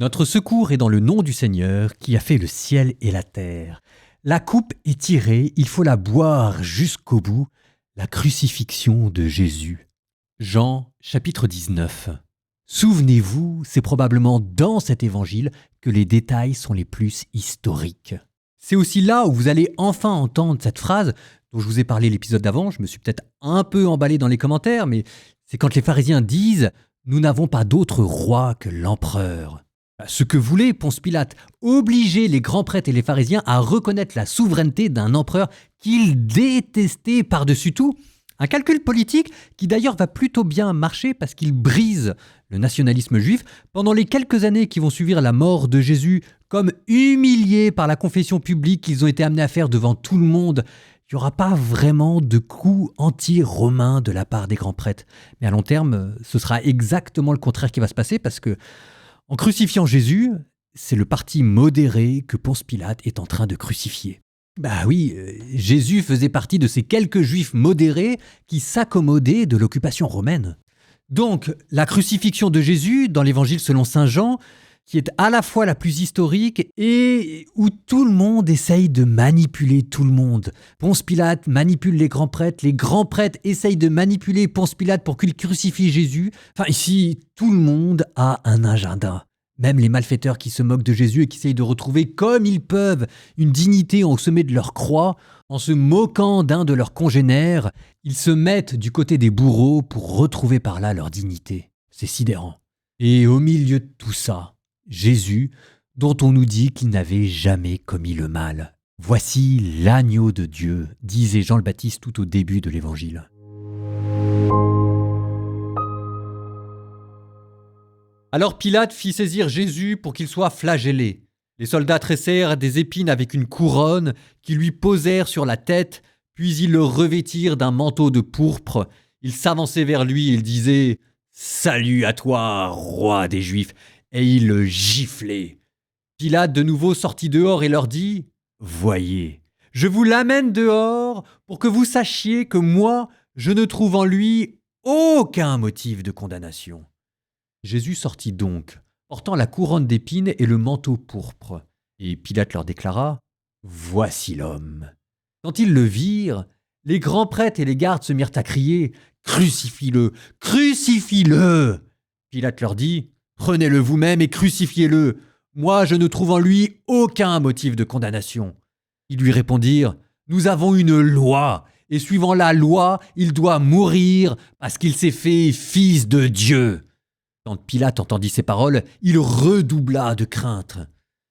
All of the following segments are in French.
Notre secours est dans le nom du Seigneur qui a fait le ciel et la terre. La coupe est tirée, il faut la boire jusqu'au bout, la crucifixion de Jésus. Jean chapitre 19. Souvenez-vous, c'est probablement dans cet évangile que les détails sont les plus historiques. C'est aussi là où vous allez enfin entendre cette phrase dont je vous ai parlé l'épisode d'avant. Je me suis peut-être un peu emballé dans les commentaires, mais c'est quand les pharisiens disent « Nous n'avons pas d'autre roi que l'empereur ». Ce que voulait Ponce Pilate, obliger les grands prêtres et les pharisiens à reconnaître la souveraineté d'un empereur qu'ils détestaient par-dessus tout. Un calcul politique qui d'ailleurs va plutôt bien marcher parce qu'il brise le nationalisme juif. Pendant les quelques années qui vont suivre la mort de Jésus, comme humiliés par la confession publique qu'ils ont été amenés à faire devant tout le monde, il n'y aura pas vraiment de coup anti-romain de la part des grands prêtres. Mais à long terme, ce sera exactement le contraire qui va se passer parce que en crucifiant Jésus, c'est le parti modéré que Ponce Pilate est en train de crucifier. Bah oui, Jésus faisait partie de ces quelques juifs modérés qui s'accommodaient de l'occupation romaine. Donc, la crucifixion de Jésus dans l'évangile selon saint Jean, qui est à la fois la plus historique et où tout le monde essaye de manipuler tout le monde. Ponce Pilate manipule les grands prêtres essayent de manipuler Ponce Pilate pour qu'il crucifie Jésus. Enfin ici, tout le monde a un agenda. Même les malfaiteurs qui se moquent de Jésus et qui essayent de retrouver comme ils peuvent une dignité au sommet de leur croix, en se moquant d'un de leurs congénères, ils se mettent du côté des bourreaux pour retrouver par là leur dignité. C'est sidérant. Et au milieu de tout ça, Jésus, dont on nous dit qu'il n'avait jamais commis le mal. Voici l'agneau de Dieu, disait Jean le Baptiste tout au début de l'évangile. Alors Pilate fit saisir Jésus pour qu'il soit flagellé. Les soldats tressèrent des épines avec une couronne qui lui posèrent sur la tête, puis ils le revêtirent d'un manteau de pourpre. Ils s'avançaient vers lui et ils disaient « Salut à toi, roi des Juifs !» Et ils le giflaient. Pilate de nouveau sortit dehors et leur dit « Voyez, je vous l'amène dehors pour que vous sachiez que moi, je ne trouve en lui aucun motif de condamnation. » Jésus sortit donc, portant la couronne d'épines et le manteau pourpre. Et Pilate leur déclara « Voici l'homme. » Quand ils le virent, les grands prêtres et les gardes se mirent à crier « Crucifie-le! Crucifie-le » Pilate leur dit « Prenez-le vous-même et crucifiez-le. Moi, je ne trouve en lui aucun motif de condamnation. » Ils lui répondirent « Nous avons une loi, et suivant la loi, il doit mourir parce qu'il s'est fait fils de Dieu. » Quand Pilate entendit ces paroles, il redoubla de crainte.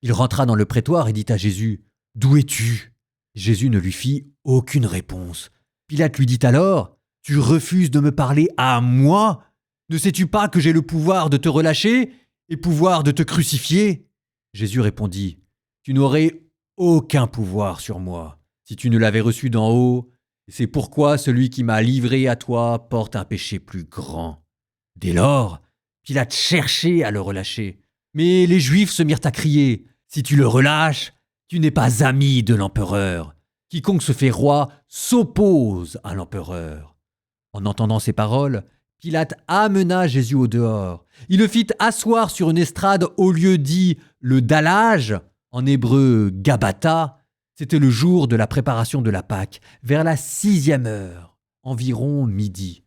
Il rentra dans le prétoire et dit à Jésus « D'où es-tu » Jésus ne lui fit aucune réponse. Pilate lui dit alors « Tu refuses de me parler à moi ? Ne sais-tu pas que j'ai le pouvoir de te relâcher et pouvoir de te crucifier ?» Jésus répondit « Tu n'aurais aucun pouvoir sur moi si tu ne l'avais reçu d'en haut. C'est pourquoi celui qui m'a livré à toi porte un péché plus grand. » Dès lors, Pilate cherchait à le relâcher. Mais les Juifs se mirent à crier « Si tu le relâches, tu n'es pas ami de l'empereur. Quiconque se fait roi s'oppose à l'empereur. » En entendant ces paroles, Pilate amena Jésus au dehors. Il le fit asseoir sur une estrade au lieu dit le dallage, en hébreu Gabata. C'était le jour de la préparation de la Pâque, vers la 6e heure, environ midi.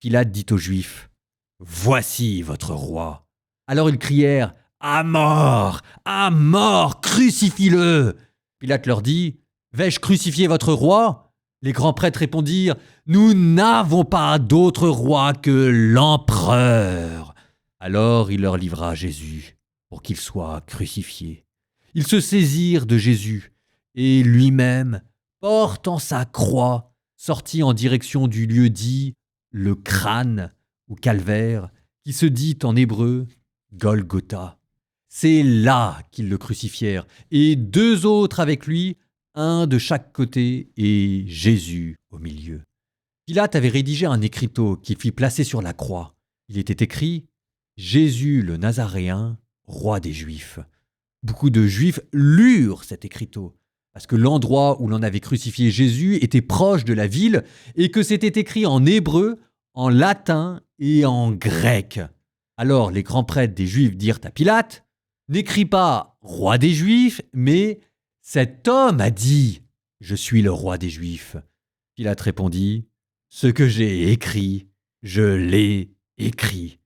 Pilate dit aux Juifs « Voici votre roi. » Alors ils crièrent « À mort! À mort! Crucifie-le » Pilate leur dit « Vais-je crucifier votre roi ?» Les grands prêtres répondirent « Nous n'avons pas d'autre roi que l'empereur. » Alors il leur livra Jésus pour qu'il soit crucifié. Ils se saisirent de Jésus et lui-même, portant sa croix, sortit en direction du lieu dit le crâne ou calvaire, qui se dit en hébreu Golgotha. C'est là qu'ils le crucifièrent, et 2 autres avec lui, un de chaque côté et Jésus au milieu. Pilate avait rédigé un écriteau qu'il fit placer sur la croix. Il était écrit « Jésus le Nazaréen, roi des Juifs ». Beaucoup de Juifs lurent cet écriteau, parce que l'endroit où l'on avait crucifié Jésus était proche de la ville et que c'était écrit en hébreu, en latin et en grec. Alors les grands prêtres des Juifs dirent à Pilate N'écris pas roi des Juifs, mais cet homme a dit je suis le roi des Juifs. Pilate répondit ce que j'ai écrit, je l'ai écrit.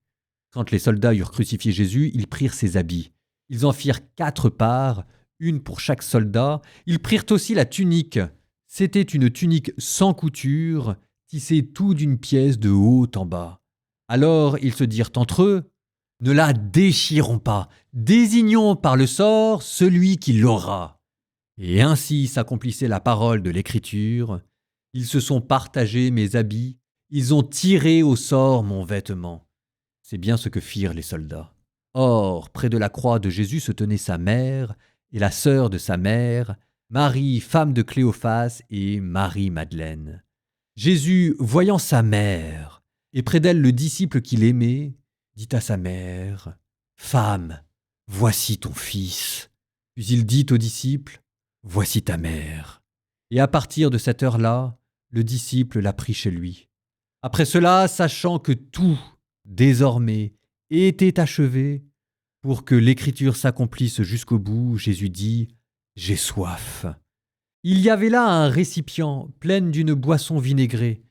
Quand les soldats eurent crucifié Jésus, ils prirent ses habits. Ils en firent 4 parts, une pour chaque soldat. Ils prirent aussi la tunique. C'était une tunique sans couture, tissée tout d'une pièce de haut en bas. Alors ils se dirent entre eux, « Ne la déchirons pas, désignons par le sort celui qui l'aura. » Et ainsi s'accomplissait la parole de l'Écriture. Ils se sont partagés mes habits, ils ont tiré au sort mon vêtement. C'est bien ce que firent les soldats. Or, près de la croix de Jésus se tenait sa mère et la sœur de sa mère, Marie, femme de Cléophas, et Marie-Madeleine. Jésus, voyant sa mère, et près d'elle le disciple qu'il aimait, dit à sa mère, « Femme, voici ton fils. » Puis il dit au disciple, « Voici ta mère. » Et à partir de cette heure-là, le disciple l'a pris chez lui. Après cela, sachant que tout, désormais, était achevé, pour que l'écriture s'accomplisse jusqu'au bout, Jésus dit « J'ai soif ». Il y avait là un récipient plein d'une boisson vinaigrée.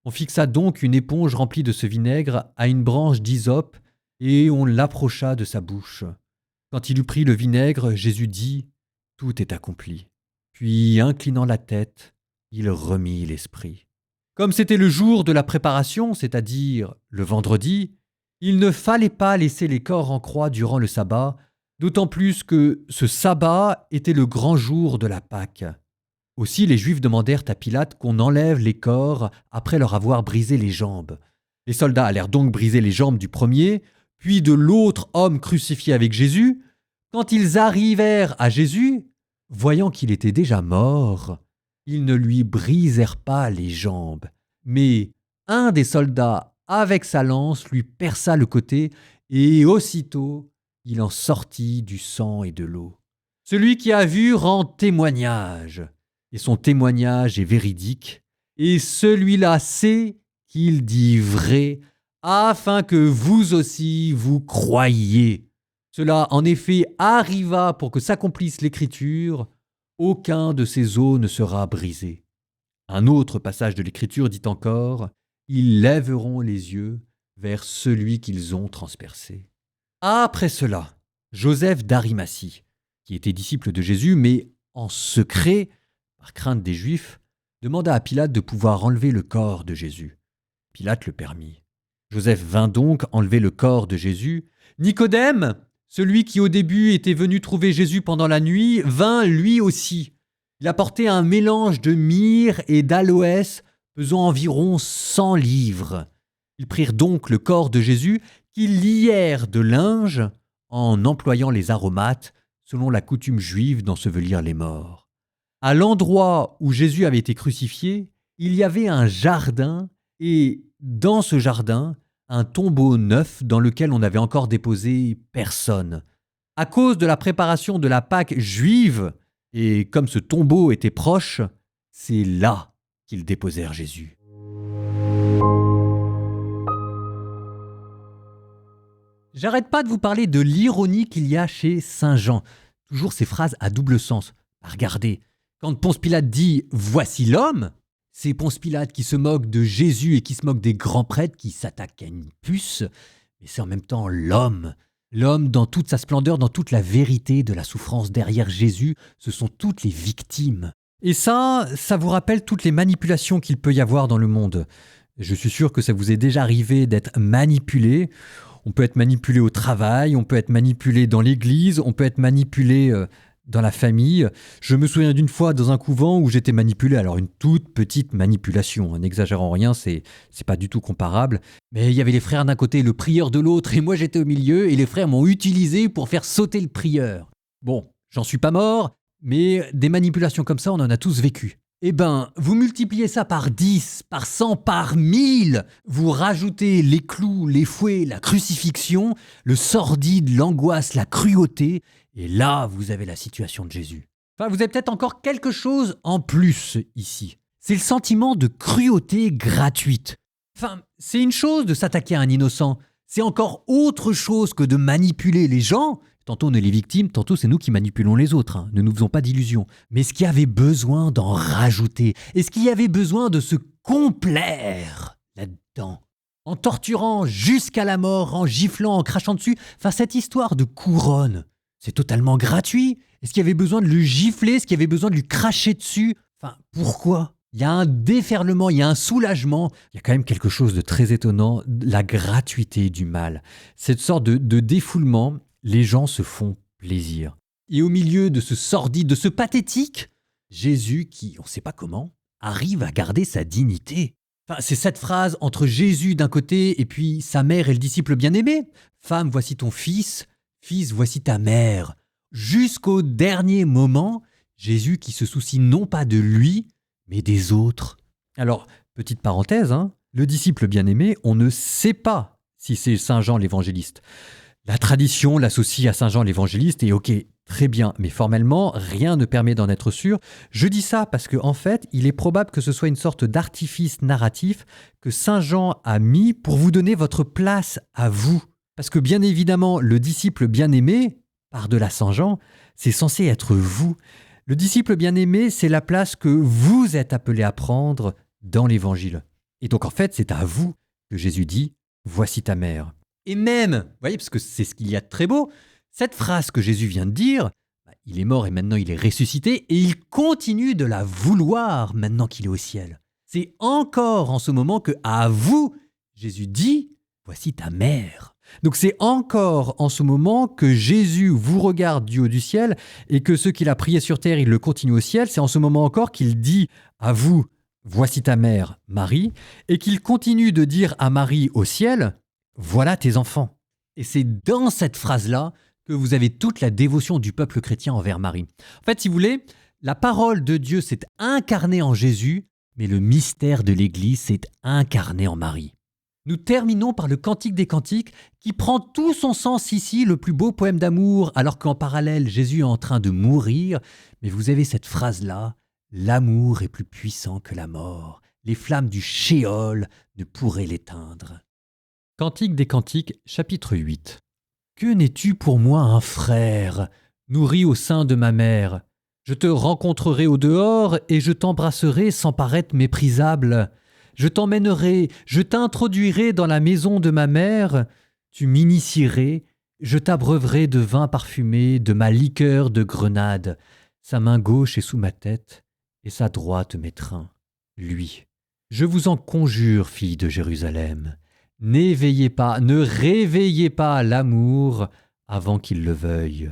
On fixa donc une éponge remplie de ce vinaigre à une branche d'hysope et on l'approcha de sa bouche. Quand il eut pris le vinaigre, Jésus dit « Tout est accompli ». Puis, inclinant la tête, il remit l'esprit. Comme c'était le jour de la préparation, c'est-à-dire le vendredi, il ne fallait pas laisser les corps en croix durant le sabbat, d'autant plus que ce sabbat était le grand jour de la Pâque. Aussi les Juifs demandèrent à Pilate qu'on enlève les corps après leur avoir brisé les jambes. Les soldats allèrent donc briser les jambes du premier, puis de l'autre homme crucifié avec Jésus. Quand ils arrivèrent à Jésus, voyant qu'il était déjà mort, ils ne lui brisèrent pas les jambes, mais un des soldats, avec sa lance, lui perça le côté, et aussitôt il en sortit du sang et de l'eau. Celui qui a vu rend témoignage, et son témoignage est véridique, et celui-là sait qu'il dit vrai, afin que vous aussi vous croyiez. Cela en effet arriva pour que s'accomplisse l'Écriture, aucun de ces os ne sera brisé. Un autre passage de l'Écriture dit encore, ils lèveront les yeux vers celui qu'ils ont transpercé. Après cela, Joseph d'Arimathie, qui était disciple de Jésus, mais en secret, par crainte des Juifs, demanda à Pilate de pouvoir enlever le corps de Jésus. Pilate le permit. Joseph vint donc enlever le corps de Jésus. Nicodème, celui qui au début était venu trouver Jésus pendant la nuit, vint lui aussi. Il apportait un mélange de myrrhe et d'aloès pesant environ 100 livres. Ils prirent donc le corps de Jésus qu'ils lièrent de linge en employant les aromates selon la coutume juive d'ensevelir les morts. À l'endroit où Jésus avait été crucifié, il y avait un jardin et dans ce jardin, un tombeau neuf dans lequel on n'avait encore déposé personne. À cause de la préparation de la Pâque juive, et comme ce tombeau était proche, c'est là qu'ils déposèrent Jésus. J'arrête pas de vous parler de l'ironie qu'il y a chez Saint Jean. Toujours ces phrases à double sens. Regardez, quand Ponce Pilate dit « Voici l'homme », c'est Ponce Pilate qui se moque de Jésus et qui se moque des grands prêtres qui s'attaquent à une puce, mais c'est en même temps l'homme. L'homme dans toute sa splendeur, dans toute la vérité de la souffrance derrière Jésus, ce sont toutes les victimes. Et ça vous rappelle toutes les manipulations qu'il peut y avoir dans le monde. Je suis sûr que ça vous est déjà arrivé d'être manipulé. On peut être manipulé au travail, on peut être manipulé dans l'église, on peut être manipulé dans la famille. Je me souviens d'une fois dans un couvent où j'étais manipulé, alors une toute petite manipulation, n'exagérant rien, c'est pas du tout comparable. Mais il y avait les frères d'un côté et le prieur de l'autre, et moi j'étais au milieu, et les frères m'ont utilisé pour faire sauter le prieur. Bon, j'en suis pas mort, mais des manipulations comme ça, on en a tous vécu. Eh ben, vous multipliez ça par 10, par 100, par 1000. Vous rajoutez les clous, les fouets, la crucifixion, le sordide, l'angoisse, la cruauté. Et là, vous avez la situation de Jésus. Enfin, vous avez peut-être encore quelque chose en plus ici. C'est le sentiment de cruauté gratuite. Enfin, c'est une chose de s'attaquer à un innocent. C'est encore autre chose que de manipuler les gens. Tantôt on est les victimes, tantôt c'est nous qui manipulons les autres. Ne nous faisons pas d'illusions. Mais est-ce qu'il y avait besoin d'en rajouter? Est-ce qu'il y avait besoin de se complaire là-dedans? En torturant jusqu'à la mort, en giflant, en crachant dessus. Enfin, cette histoire de couronne, c'est totalement gratuit. Est-ce qu'il y avait besoin de le gifler? Est-ce qu'il y avait besoin de lui cracher dessus? Enfin, pourquoi? Il y a un déferlement, il y a un soulagement. Il y a quand même quelque chose de très étonnant, la gratuité du mal. Cette sorte de défoulement, les gens se font plaisir. Et au milieu de ce sordide, de ce pathétique, Jésus, qui, on ne sait pas comment, arrive à garder sa dignité. Enfin, c'est cette phrase entre Jésus d'un côté et puis sa mère et le disciple bien-aimé. « Femme, voici ton fils. Fils, voici ta mère. » Jusqu'au dernier moment, Jésus qui se soucie non pas de lui, mais des autres. Alors, petite parenthèse, le disciple bien-aimé, on ne sait pas si c'est Saint Jean l'évangéliste. La tradition l'associe à Saint Jean l'évangéliste et ok, très bien, mais formellement, rien ne permet d'en être sûr. Je dis ça parce qu'en fait, il est probable que ce soit une sorte d'artifice narratif que Saint Jean a mis pour vous donner votre place à vous. Parce que bien évidemment, le disciple bien-aimé, par-delà Saint Jean, c'est censé être vous. Le disciple bien-aimé, c'est la place que vous êtes appelé à prendre dans l'Évangile. Et donc en fait, c'est à vous que Jésus dit « Voici ta mère ». Et même, vous voyez, parce que c'est ce qu'il y a de très beau, cette phrase que Jésus vient de dire, il est mort et maintenant il est ressuscité, et il continue de la vouloir maintenant qu'il est au ciel. C'est encore en ce moment que à vous, Jésus dit « Voici ta mère ». Donc c'est encore en ce moment que Jésus vous regarde du haut du ciel et que ce qu'il a prié sur terre, il le continue au ciel. C'est en ce moment encore qu'il dit à vous, voici ta mère, Marie, et qu'il continue de dire à Marie au ciel, voilà tes enfants. Et c'est dans cette phrase-là que vous avez toute la dévotion du peuple chrétien envers Marie. En fait, si vous voulez, la parole de Dieu s'est incarnée en Jésus, mais le mystère de l'Église s'est incarné en Marie. Nous terminons par le Cantique des Cantiques qui prend tout son sens ici, le plus beau poème d'amour, alors qu'en parallèle, Jésus est en train de mourir. Mais vous avez cette phrase-là, « L'amour est plus puissant que la mort. Les flammes du Shéol ne pourraient l'éteindre. » Cantique des Cantiques, chapitre 8. « Que n'es-tu pour moi un frère, nourri au sein de ma mère? Je te rencontrerai au dehors et je t'embrasserai sans paraître méprisable. Je t'emmènerai, je t'introduirai dans la maison de ma mère, tu m'initierais, je t'abreuverai de vin parfumé, de ma liqueur de grenade. Sa main gauche est sous ma tête, et sa droite m'étreint. Lui. Je vous en conjure, filles de Jérusalem, n'éveillez pas, ne réveillez pas l'amour avant qu'il le veuille.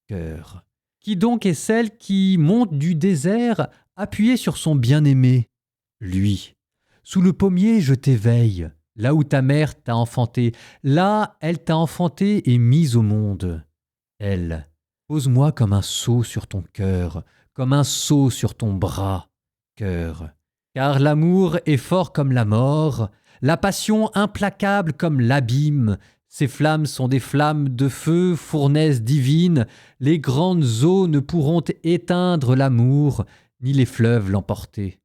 Cœur. Qui donc est celle qui monte du désert appuyée sur son bien-aimé? Lui. Sous le pommier, je t'éveille, là où ta mère t'a enfanté. Là, elle t'a enfanté et mise au monde. Elle, pose-moi comme un sceau sur ton cœur, comme un sceau sur ton bras, cœur. Car l'amour est fort comme la mort, la passion implacable comme l'abîme. Ces flammes sont des flammes de feu, fournaise divine. Les grandes eaux ne pourront éteindre l'amour, ni les fleuves l'emporter.